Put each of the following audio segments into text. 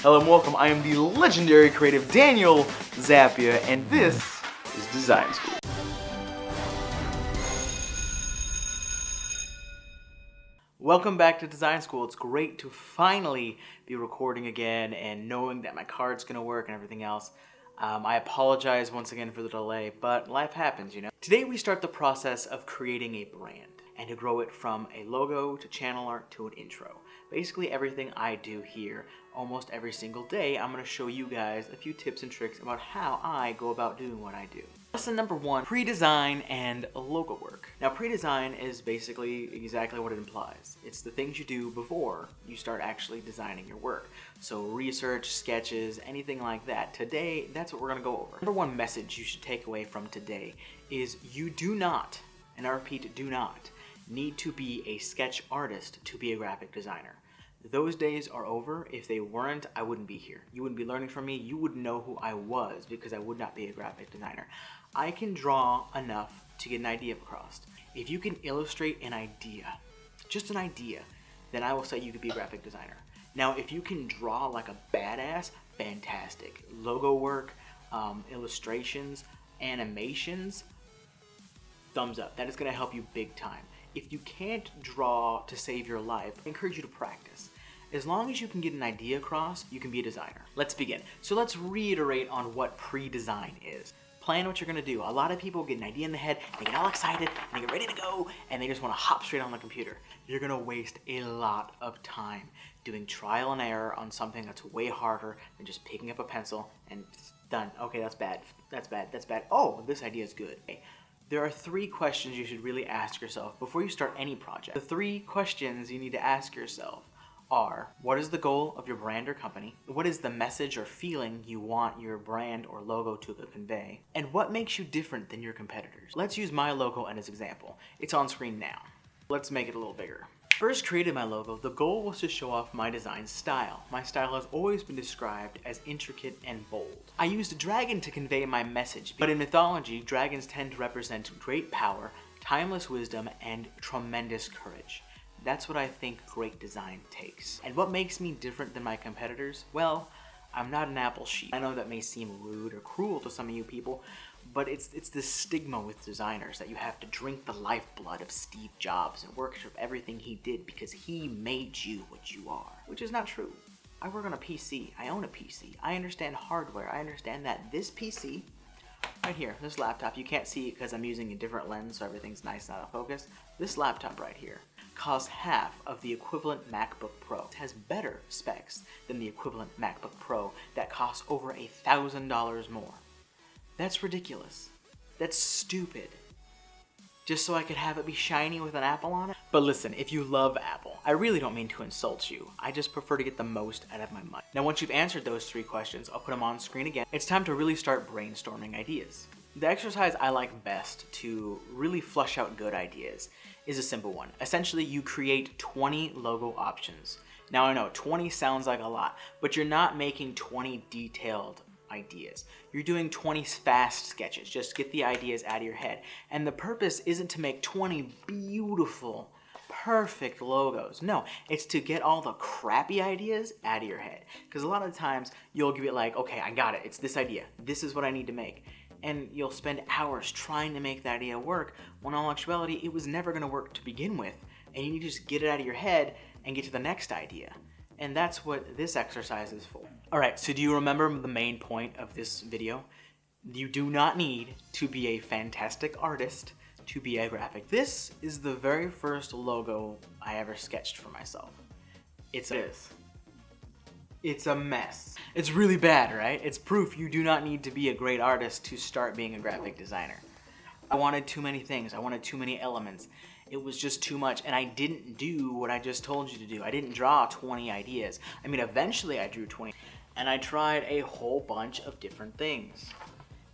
Hello and welcome, I am the legendary creative Daniel Zappia, and this is Design School. Welcome back to Design School. It's great to finally be recording again and knowing that my card's gonna work and everything else. I apologize once again for the delay, but life happens, you know. Today we start the process of creating a brand and to grow it from a logo to channel art to an intro. Basically everything I do here almost every single day, I'm going to show you guys a few tips and tricks about how I go about doing what I do. Lesson number 1, pre-design and logo work. Now pre-design is basically exactly what it implies. It's the things you do before you start actually designing your work. So research, sketches, anything like that. Today, that's what we're going to go over. Number 1 message you should take away from today is you do not, and I repeat, do not, need to be a sketch artist to be a graphic designer. Those days are over. If they weren't, I wouldn't be here. You wouldn't be learning from me. You wouldn't know who I was because I would not be a graphic designer. I can draw enough to get an idea across. If you can illustrate an idea, just an idea, then I will say you could be a graphic designer. Now, if you can draw like a badass, fantastic. Logo work, illustrations, animations, thumbs up. That is going to help you big time. If you can't draw to save your life, I encourage you to practice. As long as you can get an idea across, you can be a designer. Let's begin. So let's reiterate on what pre-design is. Plan what you're gonna do. A lot of people get an idea in the head, they get all excited, and they get ready to go, and they just wanna hop straight on the computer. You're gonna waste a lot of time doing trial and error on something that's way harder than just picking up a pencil and done. Okay, that's bad, that's bad, that's bad. Oh, this idea is good. Okay. There are 3 questions you should really ask yourself before you start any project. The 3 questions you need to ask yourself are, what is the goal of your brand or company? What is the message or feeling you want your brand or logo to convey? And what makes you different than your competitors? Let's use my logo as an example. It's on screen now. Let's make it a little bigger. First created my logo, the goal was to show off my design style. My style has always been described as intricate and bold. I used a dragon to convey my message, but in mythology, dragons tend to represent great power, timeless wisdom, and tremendous courage. That's what I think great design takes. And what makes me different than my competitors? Well, I'm not an apple sheep. I know that may seem rude or cruel to some of you people, but it's this stigma with designers that you have to drink the lifeblood of Steve Jobs and worship everything he did because he made you what you are, which is not true. I work on a PC. I own a PC. I understand hardware. I understand that this PC, right here, this laptop, you can't see it because I'm using a different lens so everything's nice and out of focus. This laptop right here costs half of the equivalent MacBook Pro. It has better specs than the equivalent MacBook Pro that costs over $1,000 more. That's ridiculous. That's stupid. Just so I could have it be shiny with an apple on it? But listen, if you love Apple, I really don't mean to insult you. I just prefer to get the most out of my money. Now once you've answered those 3 questions, I'll put them on screen again. It's time to really start brainstorming ideas. The exercise I like best to really flush out good ideas is a simple one. Essentially, you create 20 logo options. Now I know 20 sounds like a lot, but you're not making 20 detailed ideas. You're doing 20 fast sketches. Just get the ideas out of your head. And the purpose isn't to make 20 beautiful, perfect logos. No, it's to get all the crappy ideas out of your head. Because a lot of the times you'll give it like, okay, I got it. It's this idea. This is what I need to make. And you'll spend hours trying to make that idea work, when in all actuality, it was never going to work to begin with. And you need to just get it out of your head and get to the next idea. And that's what this exercise is for. Alright, so do you remember the main point of this video? You do not need to be a fantastic artist to be a graphic. This is the very first logo I ever sketched for myself. It's a mess. It's really bad, right? It's proof you do not need to be a great artist to start being a graphic designer. I wanted too many things. I wanted too many elements. It was just too much, and I didn't do what I just told you to do. I didn't draw 20 ideas. I mean, eventually I drew 20, and I tried a whole bunch of different things.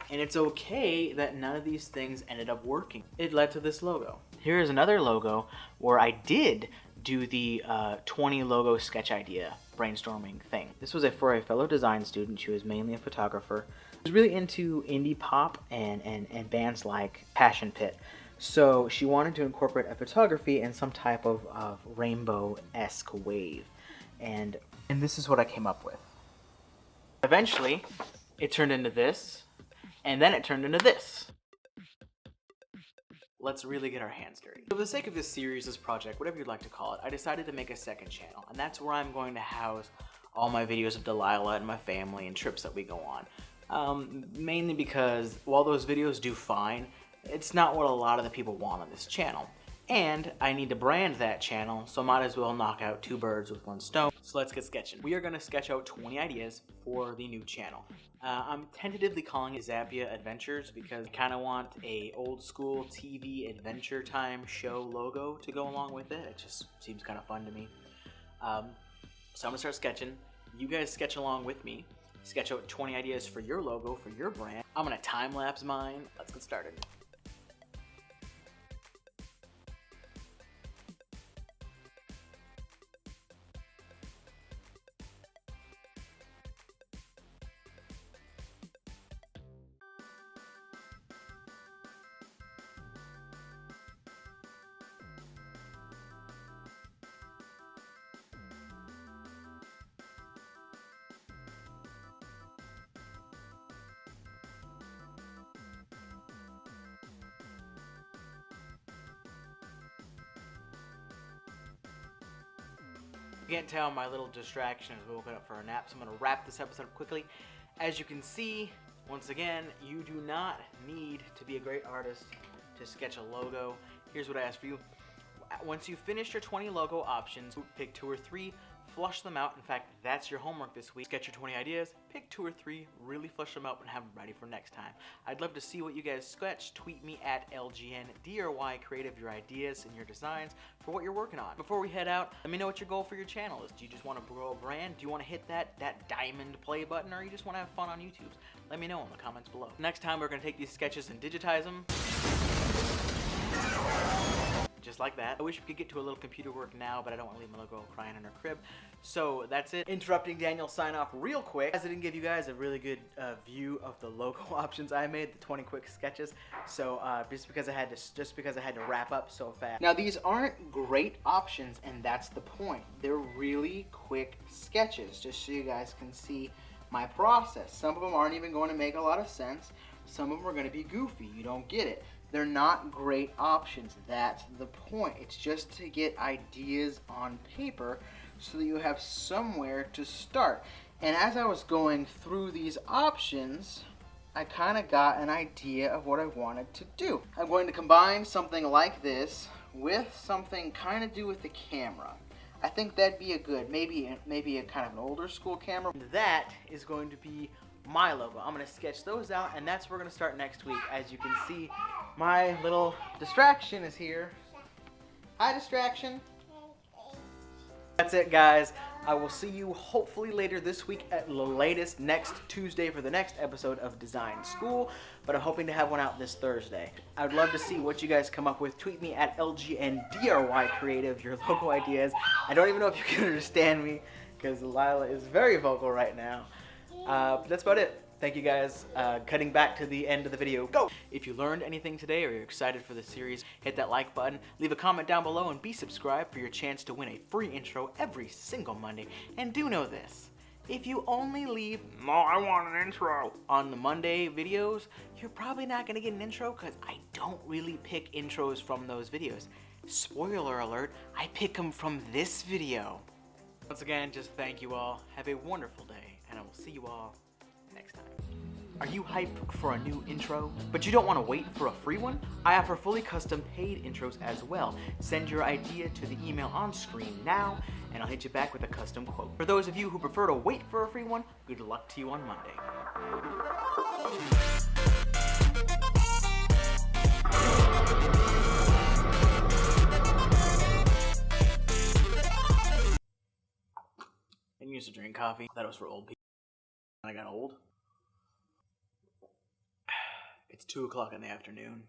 And it's okay that none of these things ended up working. It led to this logo. Here is another logo where I did do the 20 logo sketch idea brainstorming thing. This was for a fellow design student. She was mainly a photographer. She was really into indie pop and bands like Passion Pit. So she wanted to incorporate a photography and some type of rainbow-esque wave. And this is what I came up with. eventually, it turned into this, and then it turned into this. Let's really get our hands dirty. For the sake of this series, this project, whatever you'd like to call it, I decided to make a second channel, and that's where I'm going to house all my videos of Delilah and my family and trips that we go on. Mainly because while those videos do fine, it's not what a lot of the people want on this channel. And I need to brand that channel, so might as well knock out two birds with one stone. So let's get sketching. We are going to sketch out 20 ideas for the new channel. I'm tentatively calling it Zappia Adventures because I kind of want a old school TV Adventure Time show logo to go along with it. It just seems kind of fun to me. So I'm going to start sketching. You guys sketch along with me. Sketch out 20 ideas for your logo, for your brand. I'm going to time-lapse mine. Let's get started. You can't tell my little distraction is woken up for a nap, so I'm going to wrap this episode up quickly. As you can see, once again, you do not need to be a great artist to sketch a logo. Here's what I ask for you. Once you finish your 20 logo options, pick 2 or 3, flush them out. In fact, that's your homework this week. Sketch your 20 ideas, pick 2 or 3, really flush them out and have them ready for next time. I'd love to see what you guys sketch. Tweet me at LGNDRY Creative your ideas and your designs for what you're working on. Before we head out, let me know what your goal for your channel is. Do you just want to grow a brand? Do you want to hit that diamond play button, or you just want to have fun on YouTube? Let me know in the comments below. Next time, we're going to take these sketches and digitize them. Just like that. I wish we could get to a little computer work now, but I don't want to leave my little girl crying in her crib. So that's it. Interrupting Daniel sign off real quick, as I didn't give you guys a really good view of the logo options I made, the 20 quick sketches. So just because I had to wrap up so fast. Now these aren't great options, and that's the point. They're really quick sketches, just so you guys can see my process. Some of them aren't even going to make a lot of sense. Some of them are going to be goofy. You don't get it. They're not great options. That's the point. It's just to get ideas on paper so that you have somewhere to start. And as I was going through these options, I kind of got an idea of what I wanted to do. I'm going to combine something like this with something kind of do with the camera. I think that'd be a good, maybe a kind of an older school camera. That is going to be my logo. I'm going to sketch those out, and that's where we're going to start next week. As you can see, my little distraction is here. Hi, distraction. That's it, guys. I will see you hopefully later this week at the latest next Tuesday for the next episode of Design School, but I'm hoping to have one out this Thursday. I would love to see what you guys come up with. Tweet me at LGNDRY Creative your logo ideas. I don't even know if you can understand me because Lila is very vocal right now. But that's about it. Thank you guys. Cutting back to the end of the video. Go! If you learned anything today or you're excited for the series, hit that like button, leave a comment down below, and be subscribed for your chance to win a free intro every single Monday. And do know this. If you only leave, "No, I want an intro," on the Monday videos, you're probably not going to get an intro because I don't really pick intros from those videos. Spoiler alert, I pick them from this video. Once again, just thank you all. Have a wonderful day, and I will see you all next time. Are you hyped for a new intro, but you don't want to wait for a free one? I offer fully custom paid intros as well. Send your idea to the email on screen now, and I'll hit you back with a custom quote. For those of you who prefer to wait for a free one, good luck to you on Monday. I used to drink coffee. That was for old people. When I got old. It's 2 o'clock in the afternoon.